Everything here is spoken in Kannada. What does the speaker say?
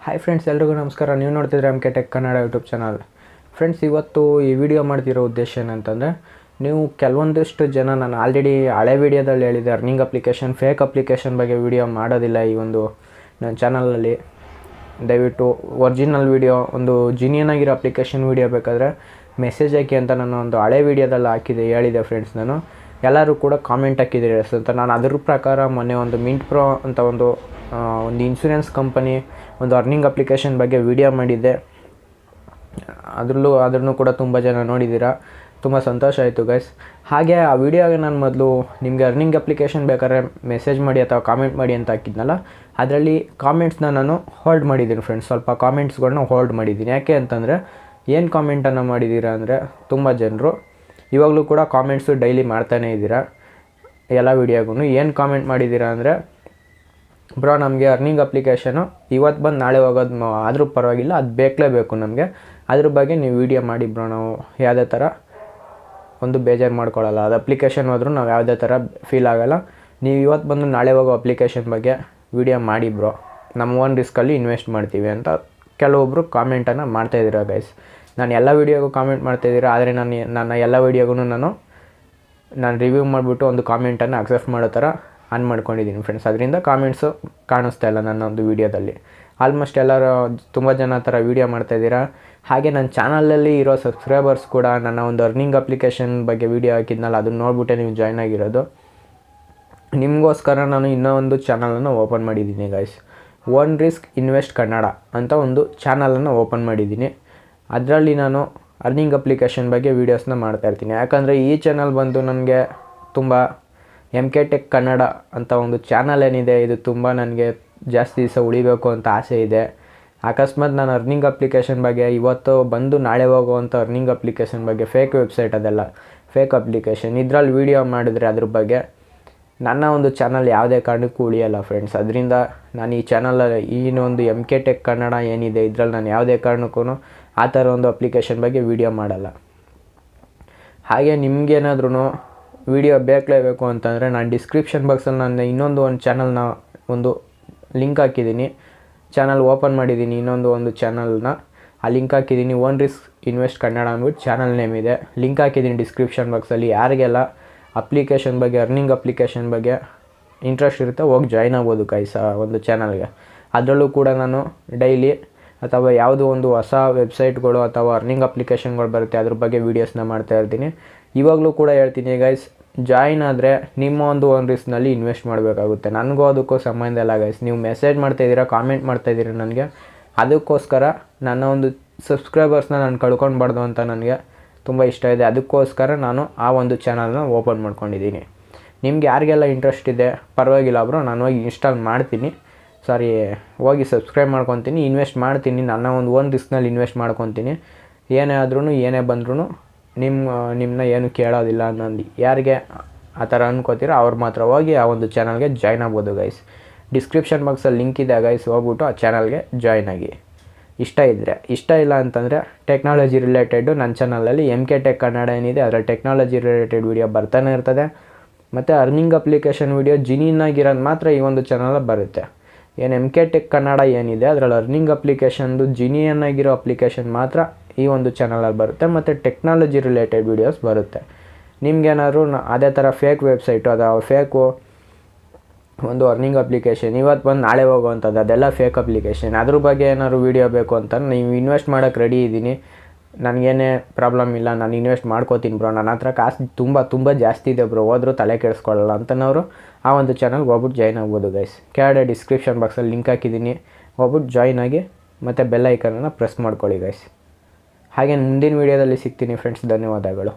ಹಾಯ್ ಫ್ರೆಂಡ್ಸ್, ಎಲ್ರಿಗೂ ನಮಸ್ಕಾರ. ನೀವು ನೋಡ್ತಿದ್ರೆ MK tech Kannada YouTube channel. Friends, ಇವತ್ತು ಈ ವಿಡಿಯೋ ಮಾಡ್ತಿರೋ ಉದ್ದೇಶ ಏನಂತಂದರೆ, ನೀವು ಕೆಲವೊಂದಿಷ್ಟು ಜನ ನಾನು ಆಲ್ರೆಡಿ ಹಳೆ ವೀಡಿಯೋದಲ್ಲಿ ಹೇಳಿದೆ, ಅರ್ನಿಂಗ್ ಅಪ್ಲಿಕೇಶನ್, ಫೇಕ್ ಅಪ್ಲಿಕೇಶನ್ ಬಗ್ಗೆ ವಿಡಿಯೋ ಮಾಡೋದಿಲ್ಲ ಈ ಒಂದು ನನ್ನ ಚಾನಲಲ್ಲಿ. ದಯವಿಟ್ಟು ಒರಿಜಿನಲ್ ವೀಡಿಯೋ, ಒಂದು ಜಿನಿಯನ್ ಆಗಿರೋ ಅಪ್ಲಿಕೇಶನ್ ವೀಡಿಯೋ ಬೇಕಾದರೆ ಮೆಸೇಜ್ ಹಾಕಿ ಅಂತ ನಾನು ಒಂದು ಹಳೆ ವೀಡಿಯೋದಲ್ಲಿ ಹೇಳಿದೆ ಫ್ರೆಂಡ್ಸ್. ನಾನು ಎಲ್ಲರೂ ಕೂಡ ಕಾಮೆಂಟ್ ಹಾಕಿದ್ದೀರಿ ಅಂತ. ನಾನು ಅದ್ರ ಪ್ರಕಾರ ಮೊನ್ನೆ ಒಂದು ಮಿಂಟ್ ಪ್ರೋ ಅಂತ ಒಂದು ಇನ್ಶೂರೆನ್ಸ್ ಕಂಪನಿ ಒಂದು ಅರ್ನಿಂಗ್ ಅಪ್ಲಿಕೇಶನ್ ಬಗ್ಗೆ ವಿಡಿಯೋ ಮಾಡಿದ್ದೆ. ಅದನ್ನು ಕೂಡ ತುಂಬ ಜನ ನೋಡಿದ್ದೀರಾ. ತುಂಬ ಸಂತೋಷ ಆಯಿತು ಗೈಸ್. ಹಾಗೆ ಆ ವಿಡಿಯೋಗೆ ನಾನು ಮೊದಲು ನಿಮಗೆ ಅರ್ನಿಂಗ್ ಅಪ್ಲಿಕೇಶನ್ ಬೇಕಾದ್ರೆ ಮೆಸೇಜ್ ಮಾಡಿ ಅಥವಾ ಕಾಮೆಂಟ್ ಮಾಡಿ ಅಂತ ಹಾಕಿದ್ನಲ್ಲ, ಅದರಲ್ಲಿ ಕಾಮೆಂಟ್ಸ್ನ ನಾನು ಹೋಲ್ಡ್ ಮಾಡಿದ್ದೀನಿ ಫ್ರೆಂಡ್ಸ್. ಸ್ವಲ್ಪ ಕಾಮೆಂಟ್ಸ್ಗಳನ್ನ ಹೋಲ್ಡ್ ಮಾಡಿದ್ದೀನಿ. ಯಾಕೆ ಅಂತಂದರೆ, ಏನು ಕಾಮೆಂಟನ್ನು ಮಾಡಿದ್ದೀರಾ ಅಂದರೆ, ತುಂಬ ಜನರು ಇವಾಗಲೂ ಕೂಡ ಕಾಮೆಂಟ್ಸು ಡೈಲಿ ಮಾಡ್ತಾನೇ ಇದ್ದೀರಾ ಎಲ್ಲ ವೀಡಿಯೋಗೂ. ಏನು ಕಾಮೆಂಟ್ ಮಾಡಿದ್ದೀರಾ ಅಂದರೆ, ಬ್ರೋ ನಮಗೆ ಅರ್ನಿಂಗ್ ಅಪ್ಲಿಕೇಶನು ಇವತ್ತು ಬಂದು ನಾಳೆ ಹೋಗೋದು ಆದರೂ ಪರವಾಗಿಲ್ಲ, ಅದು ಬೇಕಲೇಬೇಕು ನಮಗೆ, ಅದ್ರ ಬಗ್ಗೆ ನೀವು ವೀಡಿಯೋ ಮಾಡಿ ಬ್ರೋ, ನಾವು ಯಾವುದೇ ಥರ ಒಂದು ಬೇಜಾರು ಮಾಡ್ಕೊಳ್ಳಲ್ಲ. ಅದು ಅಪ್ಲಿಕೇಶನ್ ಹೋದ್ರೂ ನಾವು ಯಾವುದೇ ಥರ ಫೀಲ್ ಆಗೋಲ್ಲ. ನೀವು ಇವತ್ತು ಬಂದು ನಾಳೆ ಹೋಗೋ ಅಪ್ಲಿಕೇಶನ್ ಬಗ್ಗೆ ವೀಡಿಯೋ ಮಾಡಿ ಬ್ರೋ, ನಮ್ಮ ಓನ್ ರಿಸ್ಕಲ್ಲಿ ಇನ್ವೆಸ್ಟ್ ಮಾಡ್ತೀವಿ ಅಂತ ಕೆಲವೊಬ್ಬರು ಕಾಮೆಂಟನ್ನು ಮಾಡ್ತಾಯಿದ್ದೀರಾ ಗೈಸ್. ನಾನು ಎಲ್ಲ ವೀಡಿಯೋಗೂ ಕಾಮೆಂಟ್ ಮಾಡ್ತಾಯಿದ್ದೀರಾ, ಆದರೆ ನನ್ನ ಎಲ್ಲ ವೀಡಿಯೋಗೂ ನಾನು ರಿವ್ಯೂ ಮಾಡಿಬಿಟ್ಟು ಒಂದು ಕಾಮೆಂಟನ್ನು ಅಕ್ಸೆಪ್ಟ್ ಮಾಡೋ ಥರ ಆನ್ ಮಾಡ್ಕೊಂಡಿದ್ದೀನಿ ಫ್ರೆಂಡ್ಸ್. ಅದರಿಂದ ಕಾಮೆಂಟ್ಸು ಕಾಣಿಸ್ತಾ ಇಲ್ಲ ನನ್ನ ಒಂದು ವೀಡಿಯೋದಲ್ಲಿ. ಆಲ್ಮೋಸ್ಟ್ ಎಲ್ಲರೂ ತುಂಬ ಜನ ಥರ ವೀಡಿಯೋ ಮಾಡ್ತಾಯಿದ್ದೀರಾ. ಹಾಗೆ ನನ್ನ ಚಾನಲಲ್ಲಿ ಇರೋ ಸಬ್ಸ್ಕ್ರೈಬರ್ಸ್ ಕೂಡ ನನ್ನ ಒಂದು ಅರ್ನಿಂಗ್ ಅಪ್ಲಿಕೇಶನ್ ಬಗ್ಗೆ ವೀಡಿಯೋ ಹಾಕಿದ್ನಲ್ಲ, ಅದನ್ನು ನೋಡಿಬಿಟ್ಟೆ ನೀವು ಜಾಯ್ನ್ ಆಗಿರೋದು. ನಿಮಗೋಸ್ಕರ ನಾನು ಇನ್ನೂ ಒಂದು ಚಾನಲನ್ನು ಓಪನ್ ಮಾಡಿದ್ದೀನಿ guys. One risk invest Kannada ಅಂತ ಒಂದು ಚಾನಲನ್ನು ಓಪನ್ ಮಾಡಿದ್ದೀನಿ. ಅದರಲ್ಲಿ ನಾನು ಅರ್ನಿಂಗ್ ಅಪ್ಲಿಕೇಶನ್ ಬಗ್ಗೆ ವೀಡಿಯೋಸ್ನ ಮಾಡ್ತಾಯಿರ್ತೀನಿ. ಯಾಕಂದರೆ ಈ ಚಾನಲ್ ಬಂದು ನನಗೆ ತುಂಬ MK ಟೆಕ್ ಕನ್ನಡ ಅಂತ ಒಂದು ಚಾನಲ್ ಏನಿದೆ, ಇದು ತುಂಬ ನನಗೆ ಜಾಸ್ತಿ ದಿವಸ ಉಳಿಬೇಕು ಅಂತ ಆಸೆ ಇದೆ. ಅಕಸ್ಮಾತ್ ನಾನು ಅರ್ನಿಂಗ್ ಅಪ್ಲಿಕೇಶನ್ ಬಗ್ಗೆ ಇವತ್ತು ಬಂದು ನಾಳೆ ಹೋಗುವಂಥ ಅರ್ನಿಂಗ್ ಅಪ್ಲಿಕೇಶನ್ ಬಗ್ಗೆ, ಫೇಕ್ ವೆಬ್ಸೈಟ್ ಅದೆಲ್ಲ ಫೇಕ್ ಅಪ್ಲಿಕೇಶನ್, ಇದರಲ್ಲಿ ವೀಡಿಯೋ ಮಾಡಿದ್ರೆ ಅದ್ರ ಬಗ್ಗೆ ನನ್ನ ಒಂದು ಚಾನಲ್ ಯಾವುದೇ ಕಾರಣಕ್ಕೂ ಉಳಿಯಲ್ಲ ಫ್ರೆಂಡ್ಸ್. ಅದರಿಂದ ನಾನು ಈ ಚಾನಲಲ್ಲಿ ಇನ್ನೊಂದು MK ಟೆಕ್ ಕನ್ನಡ ಏನಿದೆ, ಇದರಲ್ಲಿ ನಾನು ಯಾವುದೇ ಕಾರಣಕ್ಕೂ ಆ ಥರ ಒಂದು ಅಪ್ಲಿಕೇಶನ್ ಬಗ್ಗೆ ವೀಡಿಯೋ ಮಾಡಲ್ಲ. ಹಾಗೆ ನಿಮಗೇನಾದ್ರೂ ವೀಡಿಯೋ ಬೇಕಲೇಬೇಕು ಅಂತಂದರೆ, ನಾನು ಡಿಸ್ಕ್ರಿಪ್ಷನ್ ಬಾಕ್ಸಲ್ಲಿ ನಾನು ಇನ್ನೊಂದು ಚಾನಲ್ನ ಒಂದು ಲಿಂಕ್ ಹಾಕಿದ್ದೀನಿ. ಚಾನಲ್ ಓಪನ್ ಮಾಡಿದ್ದೀನಿ, ಒಂದು ಚಾನಲ್ನ ಆ ಲಿಂಕ್ ಹಾಕಿದ್ದೀನಿ. ಒನ್ ರಿಸ್ಕ್ ಇನ್ವೆಸ್ಟ್ ಕನ್ನಡ ಅಂದ್ಬಿಟ್ಟು ಚಾನಲ್ ನೇಮ್ ಇದೆ. ಲಿಂಕ್ ಹಾಕಿದ್ದೀನಿ ಡಿಸ್ಕ್ರಿಪ್ಷನ್ ಬಾಕ್ಸಲ್ಲಿ. ಯಾರಿಗೆಲ್ಲ ಅಪ್ಲಿಕೇಶನ್ ಬಗ್ಗೆ, ಅರ್ನಿಂಗ್ ಅಪ್ಲಿಕೇಶನ್ ಬಗ್ಗೆ ಇಂಟ್ರೆಸ್ಟ್ ಇರುತ್ತೆ, ಹೋಗಿ ಜಾಯ್ನ್ ಆಗ್ಬೋದು ಗೈಸ್ ಆ ಒಂದು ಚಾನಲ್ಗೆ. ಅದರಲ್ಲೂ ಕೂಡ ನಾನು ಡೈಲಿ ಅಥವಾ ಯಾವುದೋ ಒಂದು ಹೊಸ ವೆಬ್ಸೈಟ್ಗಳು ಅಥವಾ ಅರ್ನಿಂಗ್ ಅಪ್ಲಿಕೇಶನ್ಗಳು ಬರುತ್ತೆ, ಅದ್ರ ಬಗ್ಗೆ ವೀಡಿಯೋಸ್ನ ಮಾಡ್ತಾಯಿರ್ತೀನಿ. ಇವಾಗಲೂ ಕೂಡ ಹೇಳ್ತೀನಿ ಗೈಸ್, ಜಾಯ್ನ್ ಆದರೆ ನಿಮ್ಮ ಒಂದು ರಿಸ್ಕ್ನಲ್ಲಿ ಇನ್ವೆಸ್ಟ್ ಮಾಡಬೇಕಾಗುತ್ತೆ. ನನಗೂ ಅದಕ್ಕೂ ಸಂಬಂಧ ಇಲ್ಲ ಗೈಸ್. ನೀವು ಮೆಸೇಜ್ ಮಾಡ್ತಾಯಿದ್ದೀರಾ, ಕಾಮೆಂಟ್ ಮಾಡ್ತಾಯಿದ್ದೀರಾ ನನಗೆ, ಅದಕ್ಕೋಸ್ಕರ ನನ್ನ ಒಂದು ಸಬ್ಸ್ಕ್ರೈಬರ್ಸ್ನ ನಾನು ಕಳ್ಕೊಳ್ಬಾರ್ದು ಅಂತ ನನಗೆ ತುಂಬ ಇಷ್ಟ ಇದೆ. ಅದಕ್ಕೋಸ್ಕರ ನಾನು ಆ ಒಂದು ಚಾನಲ್ನ ಓಪನ್ ಮಾಡ್ಕೊಂಡಿದ್ದೀನಿ. ನಿಮ್ಗೆ ಯಾರಿಗೆಲ್ಲ ಇಂಟ್ರೆಸ್ಟ್ ಇದೆ ಪರವಾಗಿಲ್ಲ ಬ್ರೋ, ನಾನು ಹೋಗಿ ಇನ್ಸ್ಟಾಲ್ ಮಾಡ್ತೀನಿ, ಹೋಗಿ ಸಬ್ಸ್ಕ್ರೈಬ್ ಮಾಡ್ಕೊತೀನಿ, ಇನ್ವೆಸ್ಟ್ ಮಾಡ್ತೀನಿ, ನನ್ನ ಒಂದು ರಿಸ್ಕ್ನಲ್ಲಿ ಇನ್ವೆಸ್ಟ್ ಮಾಡ್ಕೊತೀನಿ. ಏನೇ ಆದ್ರೂ ಏನೇ ಬಂದ್ರೂ ನಿಮ್ಮನ್ನ ಏನು ಕೇಳೋದಿಲ್ಲ. ನಾನು ಯಾರಿಗೆ ಆ ಥರ ಅನ್ಕೋತೀರೋ ಅವ್ರು ಮಾತ್ರ ಹೋಗಿ ಆ ಒಂದು ಚಾನಲ್ಗೆ ಜಾಯ್ನ್ ಆಗ್ಬೋದು ಗೈಸ್. ಡಿಸ್ಕ್ರಿಪ್ಷನ್ ಬಾಕ್ಸಲ್ಲಿ ಲಿಂಕ್ ಇದೆ ಗೈಸ್, ಹೋಗ್ಬಿಟ್ಟು ಆ ಚಾನಲ್ಗೆ ಜಾಯ್ನ್ ಆಗಿ. ಇಷ್ಟ ಇಲ್ಲ ಅಂತಂದರೆ ಟೆಕ್ನಾಲಜಿ ರಿಲೇಟೆಡು ನನ್ನ ಚಾನಲಲ್ಲಿ MK ಟೆಕ್ ಕನ್ನಡ ಏನಿದೆ, ಅದರಲ್ಲಿ ಟೆಕ್ನಾಲಜಿ ರಿಲೇಟೆಡ್ ವೀಡಿಯೋ ಬರ್ತಾನೆ ಇರ್ತದೆ. ಮತ್ತು ಅರ್ನಿಂಗ್ ಅಪ್ಲಿಕೇಶನ್ ವೀಡಿಯೋ ಜಿನಿಯನ್ ಆಗಿರೋದು ಮಾತ್ರ ಈ ಒಂದು ಚಾನಲಲ್ಲಿ ಬರುತ್ತೆ. ಏನು MK ಟೆಕ್ ಕನ್ನಡ ಏನಿದೆ, ಅದರಲ್ಲಿ ಅರ್ನಿಂಗ್ ಅಪ್ಲಿಕೇಶನ್ದು ಜಿನಿಯನ್ ಆಗಿರೋ ಅಪ್ಲಿಕೇಶನ್ ಮಾತ್ರ ಈ ಒಂದು ಚಾನಲಲ್ಲಿ ಬರುತ್ತೆ. ಮತ್ತು ಟೆಕ್ನಾಲಜಿ ರಿಲೇಟೆಡ್ ವೀಡಿಯೋಸ್ ಬರುತ್ತೆ. ನಿಮ್ಗೇನಾದ್ರು ಅದೇ ಥರ ಫೇಕ್ ವೆಬ್ಸೈಟು, ಅದು ಫೇಕು ಒಂದು ಅರ್ನಿಂಗ್ ಅಪ್ಲಿಕೇಶನ್ ಇವತ್ತು ಬಂದು ನಾಳೆ ಹೋಗುವಂಥದ್ದು, ಅದೆಲ್ಲ ಫೇಕ್ ಅಪ್ಲಿಕೇಶನ್, ಅದ್ರ ಬಗ್ಗೆ ಏನಾದ್ರು ವೀಡಿಯೋ ಬೇಕು ಅಂತ ನೀವು ಇನ್ವೆಸ್ಟ್ ಮಾಡೋಕ್ಕೆ ರೆಡಿ ಇದ್ದೀನಿ, ನನಗೇನೇ ಪ್ರಾಬ್ಲಮ್ ಇಲ್ಲ, ನಾನು ಇನ್ವೆಸ್ಟ್ ಮಾಡ್ಕೋತೀನಿ ಬ್ರೋ, ನನ್ನ ಹತ್ರ ಕಾಸು ತುಂಬ ಜಾಸ್ತಿ ಇದೆ ಬ್ರೋ, ಹೋದರೂ ತಲೆ ಕೆಡಿಸ್ಕೊಳ್ಳಲ್ಲ ಅಂತನವರು ಆ ಒಂದು ಚಾನಲ್ಗೆ ಹೋಗ್ಬಿಟ್ಟು ಜಾಯ್ನ್ ಆಗ್ಬೋದು ಗೈಸ್. ಕೆಳಗಡೆ ಡಿಸ್ಕ್ರಿಪ್ಷನ್ ಬಾಕ್ಸಲ್ಲಿ ಲಿಂಕ್ ಹಾಕಿದ್ದೀನಿ, ಹೋಗ್ಬಿಟ್ಟು ಜಾಯ್ನ್ ಆಗಿ ಮತ್ತು ಬೆಲ್ ಐಕನನ್ನು ಪ್ರೆಸ್ ಮಾಡ್ಕೊಳ್ಳಿ ಗೈಸ್. ಹಾಗೆ ಮುಂದಿನ ವೀಡಿಯೋದಲ್ಲಿ ಸಿಗ್ತೀನಿ ಫ್ರೆಂಡ್ಸ್. ಧನ್ಯವಾದಗಳು.